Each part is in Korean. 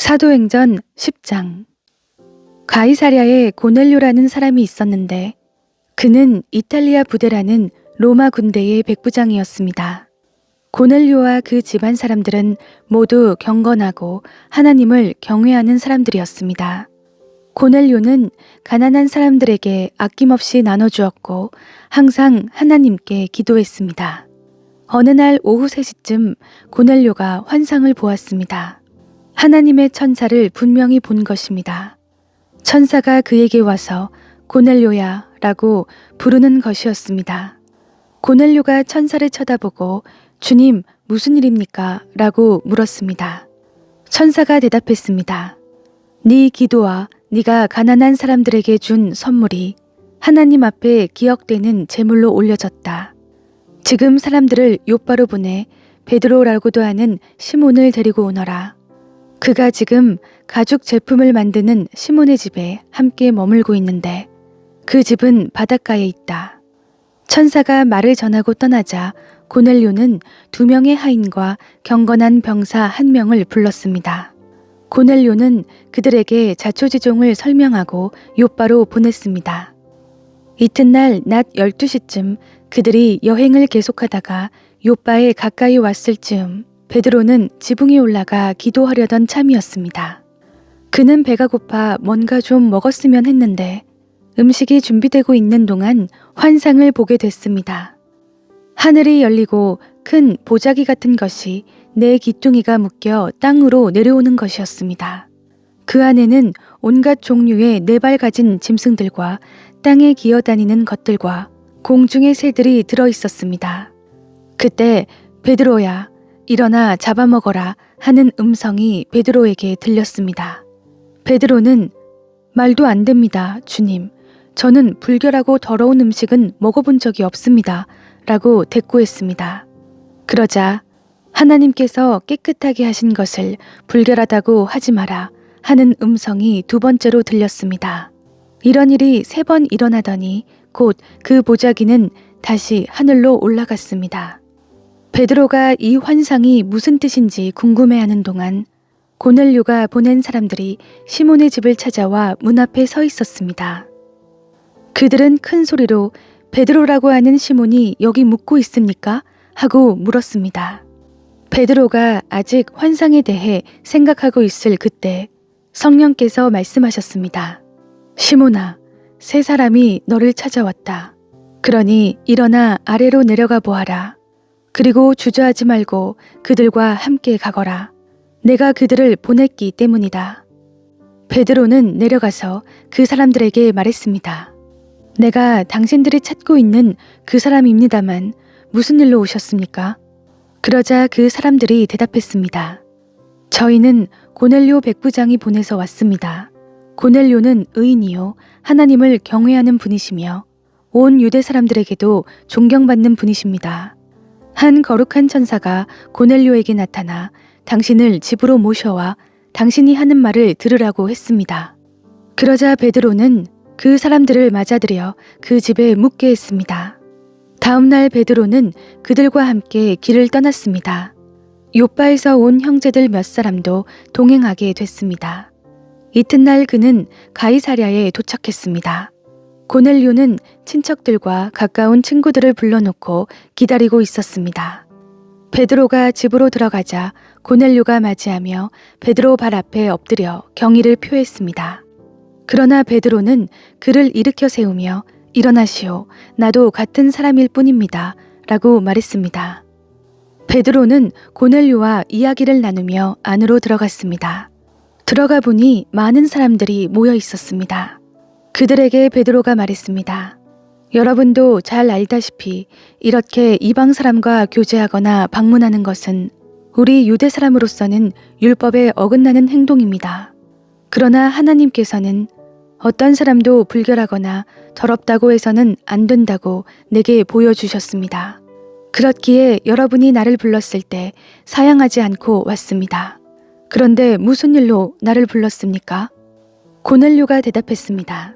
사도행전 10장. 가이사랴에 고넬료라는 사람이 있었는데 그는 이탈리아 부대라는 로마 군대의 백부장이었습니다. 고넬료와 그 집안 사람들은 모두 경건하고 하나님을 경외하는 사람들이었습니다. 고넬료는 가난한 사람들에게 아낌없이 나눠주었고 항상 하나님께 기도했습니다. 어느 날 오후 3시쯤 고넬료가 환상을 보았습니다. 하나님의 천사를 분명히 본 것입니다. 천사가 그에게 와서 고넬료야 라고 부르는 것이었습니다. 고넬료가 천사를 쳐다보고 주님 무슨 일입니까? 라고 물었습니다. 천사가 대답했습니다. 네 기도와 네가 가난한 사람들에게 준 선물이 하나님 앞에 기억되는 제물로 올려졌다. 지금 사람들을 요바로 보내 베드로라고도 하는 시몬을 데리고 오너라. 그가 지금 가죽 제품을 만드는 시몬의 집에 함께 머물고 있는데 그 집은 바닷가에 있다. 천사가 말을 전하고 떠나자 고넬료는 2명의 하인과 경건한 병사 1명을 불렀습니다. 고넬료는 그들에게 자초지종을 설명하고 요바로 보냈습니다. 이튿날 낮 12시쯤 그들이 여행을 계속하다가 요바에 가까이 왔을 즈음 베드로는 지붕에 올라가 기도하려던 참이었습니다. 그는 배가 고파 뭔가 좀 먹었으면 했는데 음식이 준비되고 있는 동안 환상을 보게 됐습니다. 하늘이 열리고 큰 보자기 같은 것이 내 귀퉁이가 묶여 땅으로 내려오는 것이었습니다. 그 안에는 온갖 종류의 4발 가진 짐승들과 땅에 기어다니는 것들과 공중의 새들이 들어있었습니다. 그때 베드로야 일어나 잡아먹어라 하는 음성이 베드로에게 들렸습니다. 베드로는 말도 안 됩니다, 주님. 저는 불결하고 더러운 음식은 먹어본 적이 없습니다. 라고 대꾸했습니다. 그러자 하나님께서 깨끗하게 하신 것을 불결하다고 하지 마라 하는 음성이 2번째로 들렸습니다. 이런 일이 3번 일어나더니 곧 그 보자기는 다시 하늘로 올라갔습니다. 베드로가 이 환상이 무슨 뜻인지 궁금해하는 동안 고넬료가 보낸 사람들이 시몬의 집을 찾아와 문 앞에 서 있었습니다. 그들은 큰 소리로 베드로라고 하는 시몬이 여기 묵고 있습니까? 하고 물었습니다. 베드로가 아직 환상에 대해 생각하고 있을 그때 성령께서 말씀하셨습니다. 시몬아, 3사람이 너를 찾아왔다. 그러니 일어나 아래로 내려가 보아라. 그리고 주저하지 말고 그들과 함께 가거라. 내가 그들을 보냈기 때문이다. 베드로는 내려가서 그 사람들에게 말했습니다. 내가 당신들이 찾고 있는 그 사람입니다만 무슨 일로 오셨습니까? 그러자 그 사람들이 대답했습니다. 저희는 고넬료 백부장이 보내서 왔습니다. 고넬료는 의인이요 하나님을 경외하는 분이시며 온 유대 사람들에게도 존경받는 분이십니다. 한 거룩한 천사가 고넬료에게 나타나 당신을 집으로 모셔와 당신이 하는 말을 들으라고 했습니다. 그러자 베드로는 그 사람들을 맞아들여 그 집에 묵게 했습니다. 다음 날 베드로는 그들과 함께 길을 떠났습니다. 요바에서 온 형제들 몇 사람도 동행하게 됐습니다. 이튿날 그는 가이사랴에 도착했습니다. 고넬료는 친척들과 가까운 친구들을 불러놓고 기다리고 있었습니다. 베드로가 집으로 들어가자 고넬료가 맞이하며 베드로 발 앞에 엎드려 경의를 표했습니다. 그러나 베드로는 그를 일으켜 세우며 일어나시오. 나도 같은 사람일 뿐입니다. 라고 말했습니다. 베드로는 고넬료와 이야기를 나누며 안으로 들어갔습니다. 들어가 보니 많은 사람들이 모여 있었습니다. 그들에게 베드로가 말했습니다. 여러분도 잘 알다시피 이렇게 이방 사람과 교제하거나 방문하는 것은 우리 유대 사람으로서는 율법에 어긋나는 행동입니다. 그러나 하나님께서는 어떤 사람도 불결하거나 더럽다고 해서는 안 된다고 내게 보여주셨습니다. 그렇기에 여러분이 나를 불렀을 때 사양하지 않고 왔습니다. 그런데 무슨 일로 나를 불렀습니까? 고넬료가 대답했습니다.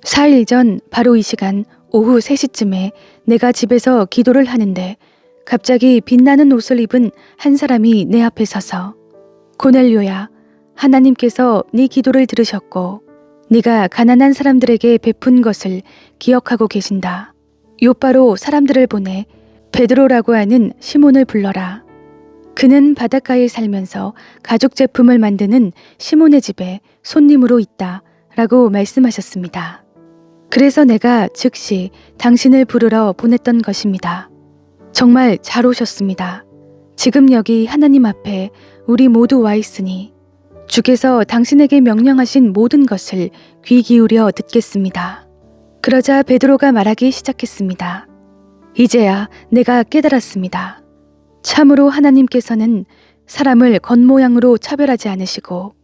4일 전 바로 이 시간 오후 3시쯤에 내가 집에서 기도를 하는데 갑자기 빛나는 옷을 입은 한 사람이 내 앞에 서서 고넬료야, 하나님께서 네 기도를 들으셨고 네가 가난한 사람들에게 베푼 것을 기억하고 계신다. 요바로 사람들을 보내 베드로라고 하는 시몬을 불러라. 그는 바닷가에 살면서 가죽 제품을 만드는 시몬의 집에 손님으로 있다 라고 말씀하셨습니다. 그래서 내가 즉시 당신을 부르러 보냈던 것입니다. 정말 잘 오셨습니다. 지금 여기 하나님 앞에 우리 모두 와 있으니 주께서 당신에게 명령하신 모든 것을 귀 기울여 듣겠습니다. 그러자 베드로가 말하기 시작했습니다. 이제야 내가 깨달았습니다. 참으로 하나님께서는 사람을 겉모양으로 차별하지 않으시고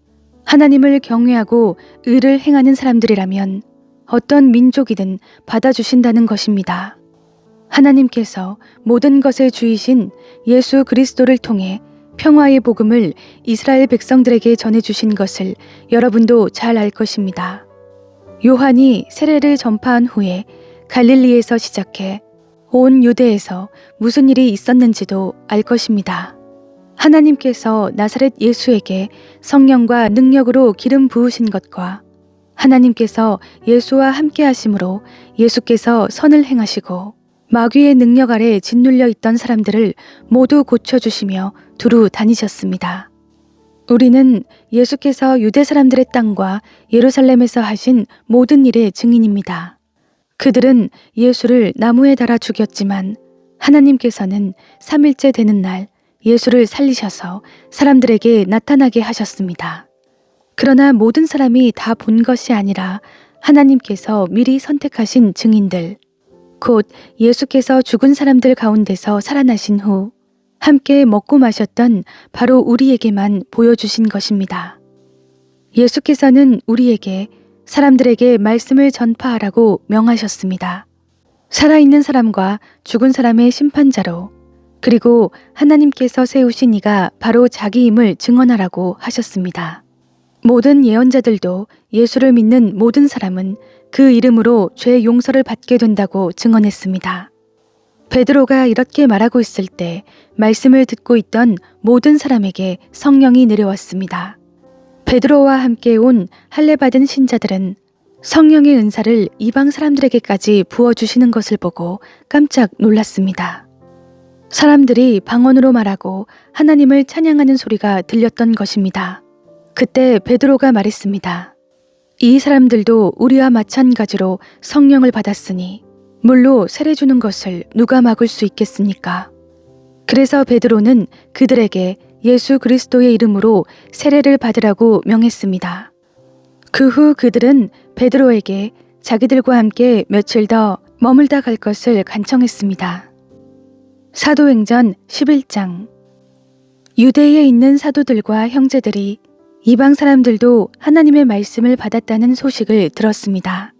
하나님을 경외하고 의를 행하는 사람들이라면 어떤 민족이든 받아주신다는 것입니다. 하나님께서 모든 것의 주이신 예수 그리스도를 통해 평화의 복음을 이스라엘 백성들에게 전해주신 것을 여러분도 잘 알 것입니다. 요한이 세례를 전파한 후에 갈릴리에서 시작해 온 유대에서 무슨 일이 있었는지도 알 것입니다. 하나님께서 나사렛 예수에게 성령과 능력으로 기름 부으신 것과 하나님께서 예수와 함께 하심으로 예수께서 선을 행하시고 마귀의 능력 아래 짓눌려 있던 사람들을 모두 고쳐주시며 두루 다니셨습니다. 우리는 예수께서 유대 사람들의 땅과 예루살렘에서 하신 모든 일의 증인입니다. 그들은 예수를 나무에 달아 죽였지만 하나님께서는 3일째 되는 날 예수를 살리셔서 사람들에게 나타나게 하셨습니다. 그러나 모든 사람이 다 본 것이 아니라 하나님께서 미리 선택하신 증인들, 곧 예수께서 죽은 사람들 가운데서 살아나신 후 함께 먹고 마셨던 바로 우리에게만 보여주신 것입니다. 예수께서는 우리에게 사람들에게 말씀을 전파하라고 명하셨습니다. 살아있는 사람과 죽은 사람의 심판자로, 그리고 하나님께서 세우신 이가 바로 자기임을 증언하라고 하셨습니다. 모든 예언자들도 예수를 믿는 모든 사람은 그 이름으로 죄 용서를 받게 된다고 증언했습니다. 베드로가 이렇게 말하고 있을 때 말씀을 듣고 있던 모든 사람에게 성령이 내려왔습니다. 베드로와 함께 온 할례받은 신자들은 성령의 은사를 이방 사람들에게까지 부어주시는 것을 보고 깜짝 놀랐습니다. 사람들이 방언으로 말하고 하나님을 찬양하는 소리가 들렸던 것입니다. 그때 베드로가 말했습니다. 이 사람들도 우리와 마찬가지로 성령을 받았으니 물로 세례 주는 것을 누가 막을 수 있겠습니까? 그래서 베드로는 그들에게 예수 그리스도의 이름으로 세례를 받으라고 명했습니다. 그 후 그들은 베드로에게 자기들과 함께 며칠 더 머물다 갈 것을 간청했습니다. 사도행전 11장. 유대에 있는 사도들과 형제들이 이방 사람들도 하나님의 말씀을 받았다는 소식을 들었습니다.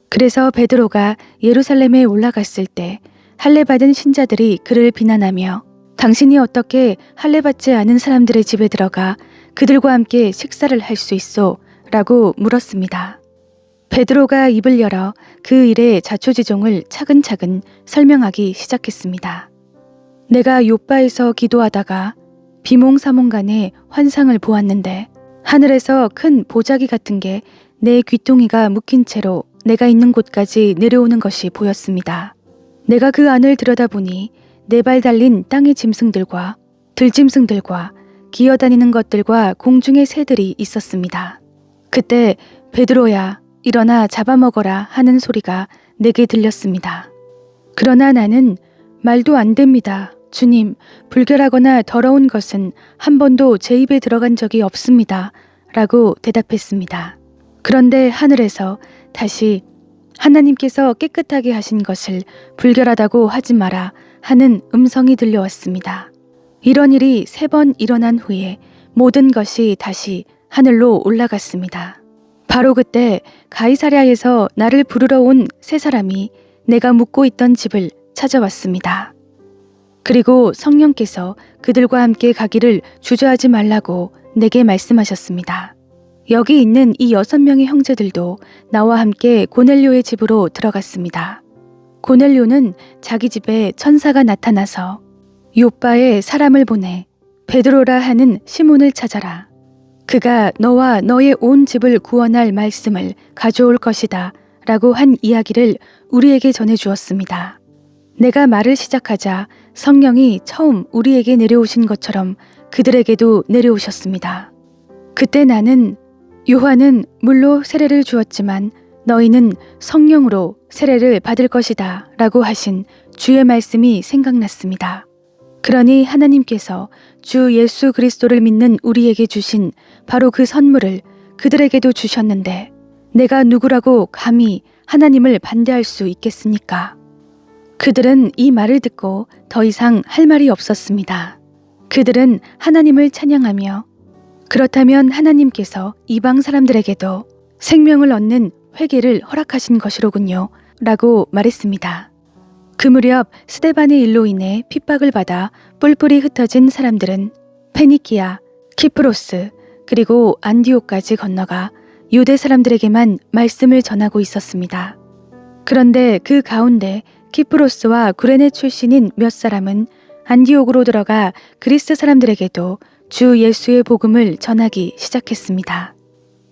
그래서 베드로가 예루살렘에 올라갔을 때 할례받은 신자들이 그를 비난하며 당신이 어떻게 할례받지 않은 사람들의 집에 들어가 그들과 함께 식사를 할 수 있소? 라고 물었습니다. 베드로가 입을 열어 그 일의 자초지종을 차근차근 설명하기 시작했습니다. 내가 요바에서 기도하다가 비몽사몽간에 환상을 보았는데 하늘에서 큰 보자기 같은 게 내 귀퉁이가 묶인 채로 내가 있는 곳까지 내려오는 것이 보였습니다. 내가 그 안을 들여다보니 4발 달린 땅의 짐승들과 들짐승들과 기어다니는 것들과 공중의 새들이 있었습니다. 그때 베드로야 일어나 잡아먹어라 하는 소리가 내게 들렸습니다. 그러나 나는 말도 안 됩니다. 주님, 불결하거나 더러운 것은 한 번도 제 입에 들어간 적이 없습니다. 라고 대답했습니다. 그런데 하늘에서 다시 하나님께서 깨끗하게 하신 것을 불결하다고 하지 마라 하는 음성이 들려왔습니다. 이런 일이 3번 일어난 후에 모든 것이 다시 하늘로 올라갔습니다. 바로 그때 가이사랴에서 나를 부르러 온 3사람이 내가 묵고 있던 집을 찾아왔습니다. 그리고 성령께서 그들과 함께 가기를 주저하지 말라고 내게 말씀하셨습니다. 여기 있는 이 6명의 형제들도 나와 함께 고넬료의 집으로 들어갔습니다. 고넬료는 자기 집에 천사가 나타나서 요빠에 사람을 보내 베드로라 하는 시몬을 찾아라. 그가 너와 너의 온 집을 구원할 말씀을 가져올 것이다 라고 한 이야기를 우리에게 전해 주었습니다. 내가 말을 시작하자 성령이 처음 우리에게 내려오신 것처럼 그들에게도 내려오셨습니다. 그때 나는 요한은 물로 세례를 주었지만 너희는 성령으로 세례를 받을 것이다 라고 하신 주의 말씀이 생각났습니다. 그러니 하나님께서 주 예수 그리스도를 믿는 우리에게 주신 바로 그 선물을 그들에게도 주셨는데 내가 누구라고 감히 하나님을 반대할 수 있겠습니까? 그들은 이 말을 듣고 더 이상 할 말이 없었습니다. 그들은 하나님을 찬양하며 그렇다면 하나님께서 이방 사람들에게도 생명을 얻는 회개를 허락하신 것이로군요 라고 말했습니다. 그 무렵 스데반의 일로 인해 핍박을 받아 뿔뿔이 흩어진 사람들은 페니키아, 키프로스 그리고 안디옥까지 건너가 유대 사람들에게만 말씀을 전하고 있었습니다. 그런데 그 가운데 키프로스와 구레네 출신인 몇 사람은 안디옥으로 들어가 그리스 사람들에게도 주 예수의 복음을 전하기 시작했습니다.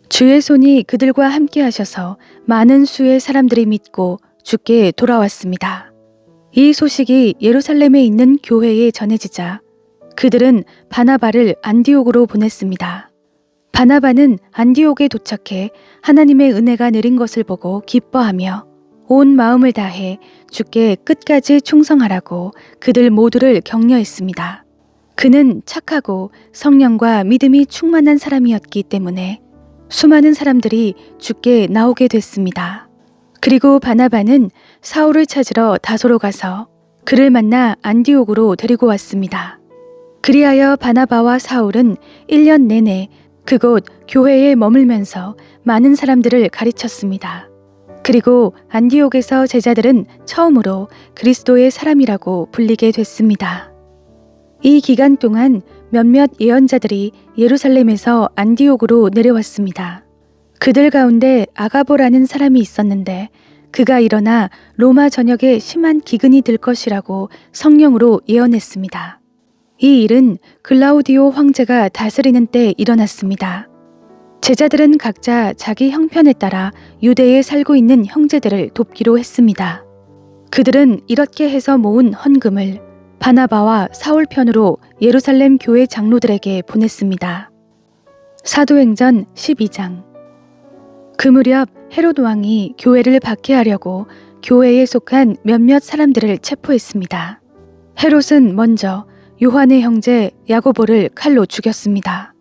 주의 손이 그들과 함께 하셔서 많은 수의 사람들이 믿고 주께 돌아왔습니다. 이 소식이 예루살렘에 있는 교회에 전해지자 그들은 바나바를 안디옥으로 보냈습니다. 바나바는 안디옥에 도착해 하나님의 은혜가 내린 것을 보고 기뻐하며 온 마음을 다해 주께 끝까지 충성하라고 그들 모두를 격려했습니다. 그는 착하고 성령과 믿음이 충만한 사람이었기 때문에 수많은 사람들이 주께 나오게 됐습니다. 그리고 바나바는 사울을 찾으러 다소로 가서 그를 만나 안디옥으로 데리고 왔습니다. 그리하여 바나바와 사울은 1년 내내 그곳 교회에 머물면서 많은 사람들을 가르쳤습니다. 그리고 안디옥에서 제자들은 처음으로 그리스도의 사람이라고 불리게 됐습니다. 이 기간 동안 몇몇 예언자들이 예루살렘에서 안디옥으로 내려왔습니다. 그들 가운데 아가보라는 사람이 있었는데 그가 일어나 로마 전역에 심한 기근이 들 것이라고 성령으로 예언했습니다. 이 일은 글라우디오 황제가 다스리는 때 일어났습니다. 제자들은 각자 자기 형편에 따라 유대에 살고 있는 형제들을 돕기로 했습니다. 그들은 이렇게 해서 모은 헌금을 바나바와 사울 편으로 예루살렘 교회 장로들에게 보냈습니다. 사도행전 12장. 그 무렵 헤롯 왕이 교회를 박해하려고 교회에 속한 몇몇 사람들을 체포했습니다. 헤롯은 먼저 요한의 형제 야고보를 칼로 죽였습니다.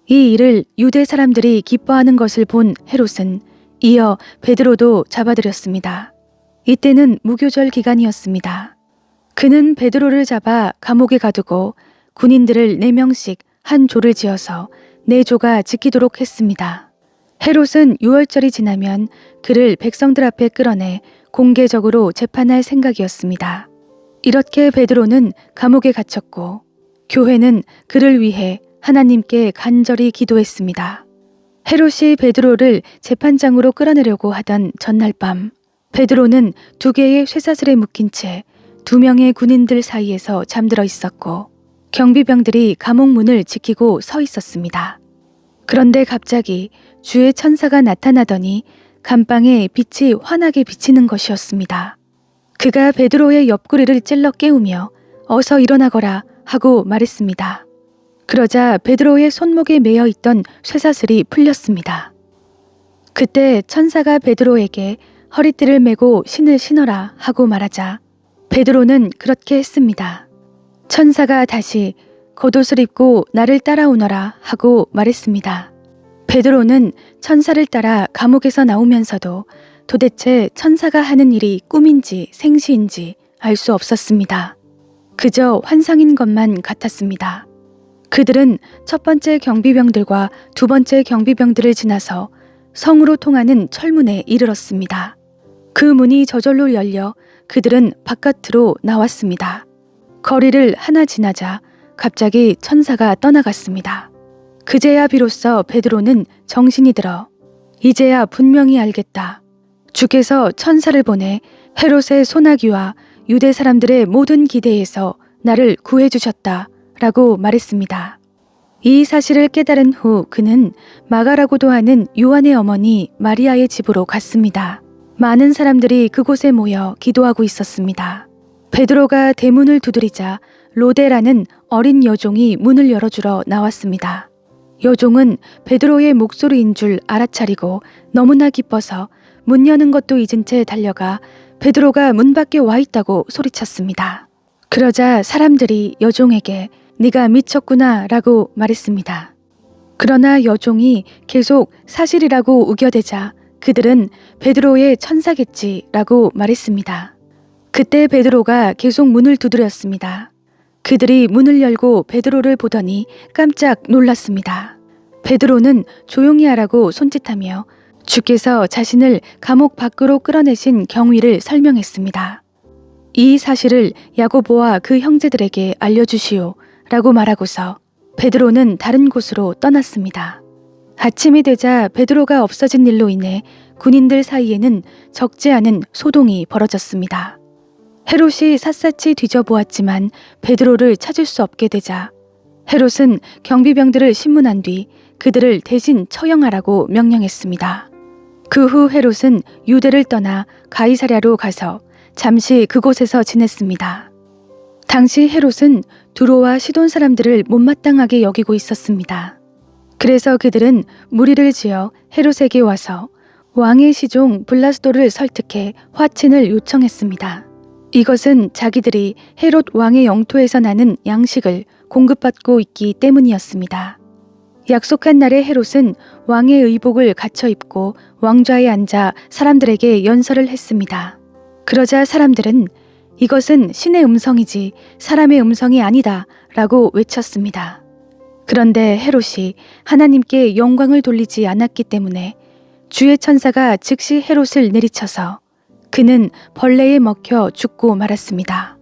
이 일을 유대 사람들이 기뻐하는 것을 본 헤롯은 이어 베드로도 잡아들였습니다. 이때는 무교절 기간이었습니다. 그는 베드로를 잡아 감옥에 가두고 군인들을 4명씩 한 조를 지어서 4조가 지키도록 했습니다. 헤롯은 유월절이 지나면 그를 백성들 앞에 끌어내 공개적으로 재판할 생각이었습니다. 이렇게 베드로는 감옥에 갇혔고 교회는 그를 위해 하나님께 간절히 기도했습니다. 헤롯이 베드로를 재판장으로 끌어내려고 하던 전날 밤 베드로는 2개의 쇠사슬에 묶인 채 2명의 군인들 사이에서 잠들어 있었고 경비병들이 감옥 문을 지키고 서 있었습니다. 그런데 갑자기 주의 천사가 나타나더니 감방에 빛이 환하게 비치는 것이었습니다. 그가 베드로의 옆구리를 찔러 깨우며 어서 일어나거라 하고 말했습니다. 그러자 베드로의 손목에 매여 있던 쇠사슬이 풀렸습니다. 그때 천사가 베드로에게 허리띠를 메고 신을 신어라 하고 말하자 베드로는 그렇게 했습니다. 천사가 다시 겉옷을 입고 나를 따라오너라 하고 말했습니다. 베드로는 천사를 따라 감옥에서 나오면서도 도대체 천사가 하는 일이 꿈인지 생시인지 알 수 없었습니다. 그저 환상인 것만 같았습니다. 그들은 첫 번째 경비병들과 두 번째 경비병들을 지나서 성으로 통하는 철문에 이르렀습니다. 그 문이 저절로 열려 그들은 바깥으로 나왔습니다. 거리를 하나 지나자 갑자기 천사가 떠나갔습니다. 그제야 비로소 베드로는 정신이 들어 이제야 분명히 알겠다. 주께서 천사를 보내 헤롯의 소나기와 유대 사람들의 모든 기대에서 나를 구해주셨다 라고 말했습니다. 이 사실을 깨달은 후 그는 마가라고도 하는 요한의 어머니 마리아의 집으로 갔습니다. 많은 사람들이 그곳에 모여 기도하고 있었습니다. 베드로가 대문을 두드리자 로데라는 어린 여종이 문을 열어주러 나왔습니다. 여종은 베드로의 목소리인 줄 알아차리고 너무나 기뻐서 문 여는 것도 잊은 채 달려가 베드로가 문 밖에 와 있다고 소리쳤습니다. 그러자 사람들이 여종에게 네가 미쳤구나 라고 말했습니다. 그러나 여종이 계속 사실이라고 우겨대자 그들은 베드로의 천사겠지 라고 말했습니다. 그때 베드로가 계속 문을 두드렸습니다. 그들이 문을 열고 베드로를 보더니 깜짝 놀랐습니다. 베드로는 조용히 하라고 손짓하며 주께서 자신을 감옥 밖으로 끌어내신 경위를 설명했습니다. 이 사실을 야고보와 그 형제들에게 알려주시오 라고 말하고서 베드로는 다른 곳으로 떠났습니다. 아침이 되자 베드로가 없어진 일로 인해 군인들 사이에는 적지 않은 소동이 벌어졌습니다. 헤롯이 샅샅이 뒤져보았지만 베드로를 찾을 수 없게 되자 헤롯은 경비병들을 신문한 뒤 그들을 대신 처형하라고 명령했습니다. 그 후 헤롯은 유대를 떠나 가이사랴로 가서 잠시 그곳에서 지냈습니다. 당시 헤롯은 두로와 시돈 사람들을 못마땅하게 여기고 있었습니다. 그래서 그들은 무리를 지어 헤롯에게 와서 왕의 시종 블라스도를 설득해 화친을 요청했습니다. 이것은 자기들이 헤롯 왕의 영토에서 나는 양식을 공급받고 있기 때문이었습니다. 약속한 날에 헤롯은 왕의 의복을 갖춰 입고 왕좌에 앉아 사람들에게 연설을 했습니다. 그러자 사람들은 이것은 신의 음성이지 사람의 음성이 아니다 라고 외쳤습니다. 그런데 헤롯이 하나님께 영광을 돌리지 않았기 때문에 주의 천사가 즉시 헤롯을 내리쳐서 그는 벌레에 먹혀 죽고 말았습니다.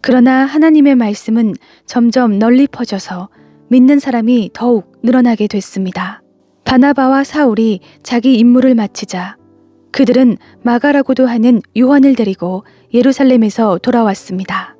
그러나 하나님의 말씀은 점점 널리 퍼져서 믿는 사람이 더욱 늘어나게 됐습니다. 바나바와 사울이 자기 임무를 마치자 그들은 마가라고도 하는 요한을 데리고 예루살렘에서 돌아왔습니다.